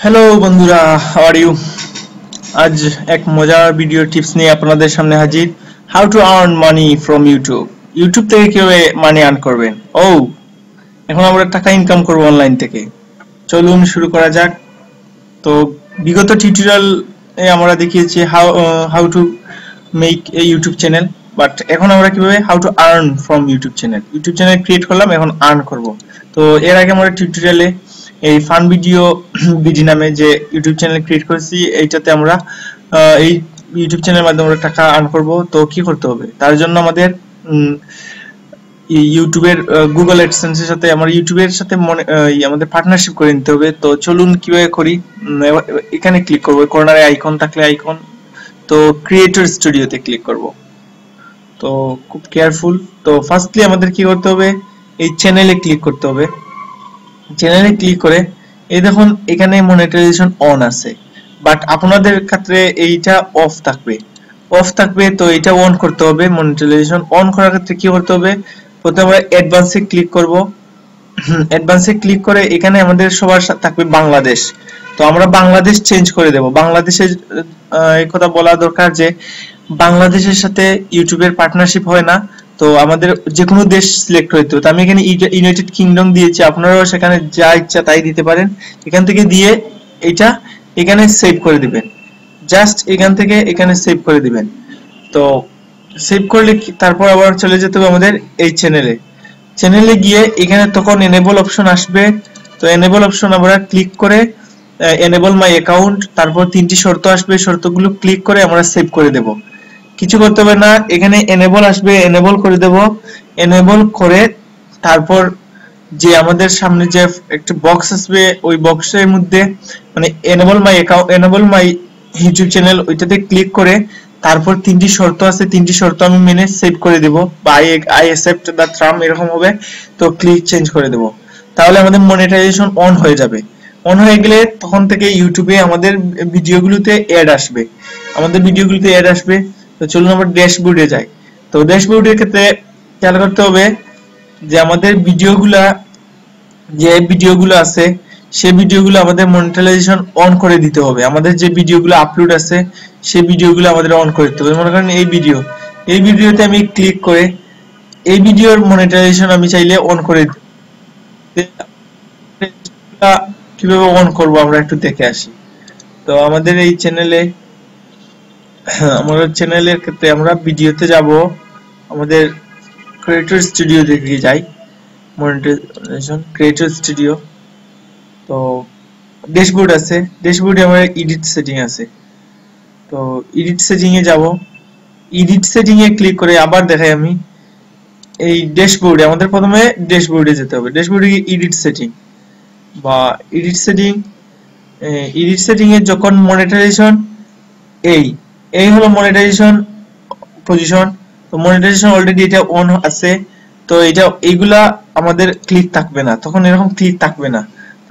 Hello বন্ধুরা, how are you? আজ এক মজার ভিডিও টিপস নিয়ে আপনাদের সামনে হাজির। How to earn money from YouTube. YouTube থেকে কিভাবে মানি আর্ন করবেন। এখন আমরা টাকা ইনকাম করব অনলাইন থেকে। চলুন শুরু করা যাক। তো বিগত টিউটোরিয়াল আমরা দেখিয়েছি how to make a YouTube channel, but এখন আমরা কিভাবে how to earn from YouTube channel create করলাম, এখন আর্ন করব। তো এর আগে আমরা টিউটোরিয়ালে এই ফান ভিডিও বিডি নামে যে ইউটিউব চ্যানেল ক্রিয়েট করেছি, এইটাতে আমরা এই ইউটিউব চ্যানেলের মাধ্যমে আমরা টাকা আর্ন করব। তো কি করতে হবে, তার জন্য আমাদের ইউটিউবের গুগল অ্যাডসেন্স এর সাথে আমরা ইউটিউবের সাথে আমাদের পার্টনারশিপ করে নিতে হবে। তো চলুন কিভাবে করি। এখানে ক্লিক করব, কর্নারে আইকন থাকলে আইকন, তো ক্রিয়েটর স্টুডিওতে ক্লিক করব। তো খুব কেয়ারফুল। তো ফার্স্টলি আমাদের কি করতে হবে, এই চ্যানেলে ক্লিক করতে হবে। চ্যানেলে ক্লিক করে এই দেখুন এখানে মনিটাইজেশন অন আছে, বাট আপনাদের ক্ষেত্রে এইটা অফ থাকবে। তো এটা অন করতে হবে। মনিটাইজেশন অন করার ক্ষেত্রে কি করতে হবে, প্রথমে আমরা অ্যাডভান্সে ক্লিক করব। অ্যাডভান্সে ক্লিক করে এখানে আমাদের সবার থাকবে বাংলাদেশ। তো আমরা বাংলাদেশ চেঞ্জ করে দেব। বাংলাদেশের এই কথা বলা দরকার যে বাংলাদেশের সাথে ইউটিউবের পার্টনারশিপ হয় না। তো আমাদের যে কোনো দেশ সিলেক্ট হইতে হবে। তো আমি এখানে ইউনাইটেড কিংডম দিয়েছি, আপনারাও সেখানে যা ইচ্ছা তাই দিতে পারেন। এখান থেকে দিয়ে এটা এখানে সেভ করে দিবেন। জাস্ট এখান থেকে এখানে সেভ করে দিবেন। তো সেভ করলে তারপর আবার চলে যেতে হবে আমাদের এই চ্যানেলে গিয়ে এখানে তখন এনেবল অপশন আসবে। তো এনেবল অপশন আমরা ক্লিক করে এনেবল মাই অ্যাকাউন্ট, তারপর তিনটি শর্ত আসবে, শর্তগুলো ক্লিক করে আমরা সেভ করে দেব। কিছু করতে হবে না, এখানে এনেবল আসবে, এনেবল করে দেব। এনেবল করে তারপর যে আমাদের সামনে যে একটা বক্স আসবে, ওই বক্সের মধ্যে মানে enable my account, enable my YouTube channel, ওইটাতে ক্লিক করে তারপর তিনটি শর্ত আছে, তিনটি শর্ত আমি মেনে সেভ করে দেব, বা আই অ্যাকসেপ্ট দ্য টার্ম এরকম হবে। তো ক্লিক চেঞ্জ করে দেব, তাহলে আমাদের মনিটাইজেশন অন হয়ে যাবে। অন হয়ে গেলে তখন থেকে ইউটিউবে আমাদের ভিডিওগুলোতে অ্যাড আসবে। তো চলুন আমরা ড্যাশবোর্ডে যাই। তো ড্যাশবোর্ডের ক্ষেত্রে খেয়াল করতে হবে যে আমাদের যে ভিডিওগুলো আছে সেই ভিডিওগুলো আমাদের মনিটাইজেশন অন করে দিতে হবে। আমাদের যে ভিডিওগুলো আপলোড আছে সেই ভিডিওগুলো আমাদের অন করে দিতে হবে। মনে করেন এই ভিডিওতে আমি ক্লিক করে এই ভিডিওর মনিটাইজেশন আমি চাইলে অন করে কিভাবে অন করব আমরা একটু দেখে আসি। তো আমাদের এই চ্যানেলের ক্ষেত্রে আমরা ভিডিওতে যাব, আমাদের ক্রিয়েটর স্টুডিও দেখে যাই, মনিটাইজেশন ক্রিয়েটর স্টুডিও। তো ড্যাশবোর্ড আছে, ড্যাশবোর্ডে আমার এডিট সেটিং আছে। তো এডিট সেটিং এ যাব, এডিট সেটিং এ ক্লিক করে আবার দেখাই আমি এই ড্যাশবোর্ডে আমাদের প্রথমে ড্যাশবোর্ডে যেতে হবে। ড্যাশবোর্ডে গিয়ে এডিট সেটিং এ যখন মনিটাইজেশন এই হলো মনিটাইজেশন পজিশন। তো মনিটাইজেশন অলরেডি এটা অন আছে। তো এইগুলা আমাদের ক্লিক থাকবে না, তখন এরকম ক্লিক থাকবে না।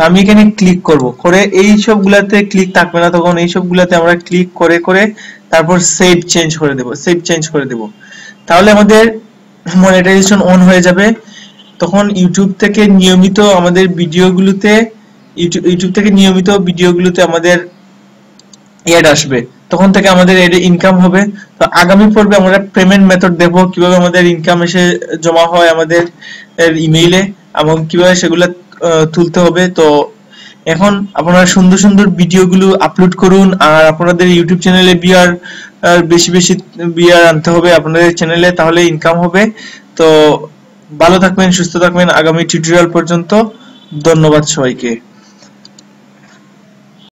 আমি এখানে ক্লিক করব, করে এই সবগুলাতে ক্লিক থাকবে না, তখন এই সবগুলাতে আমরা ক্লিক করে করে তারপর সেভ চেঞ্জ করে দেব। তাহলে আমাদের মনিটাইজেশন অন হয়ে যাবে। তখন ইউটিউব থেকে নিয়মিত ভিডিওগুলোতে আমাদের অ্যাড আসবে, তখন থেকে আমাদের এর ইনকাম হবে। তো আগামী পর্বে আমরা পেমেন্ট মেথড দেখব, কিভাবে আমাদের ইনকাম এসে জমা হয় আমাদের ইমেইলে এবং কিভাবে সেগুলো তুলতে হবে। তো এখন আপনারা সুন্দর সুন্দর ভিডিওগুলো আপলোড করুন, আর আপনাদের ইউটিউব চ্যানেলে বেশি বিয়ার আনতে হবে আপনাদের চ্যানেলে, তাহলে ইনকাম হবে। তো ভালো থাকবেন, সুস্থ থাকবেন। আগামী টিউটোরিয়াল পর্যন্ত ধন্যবাদ সবাইকে।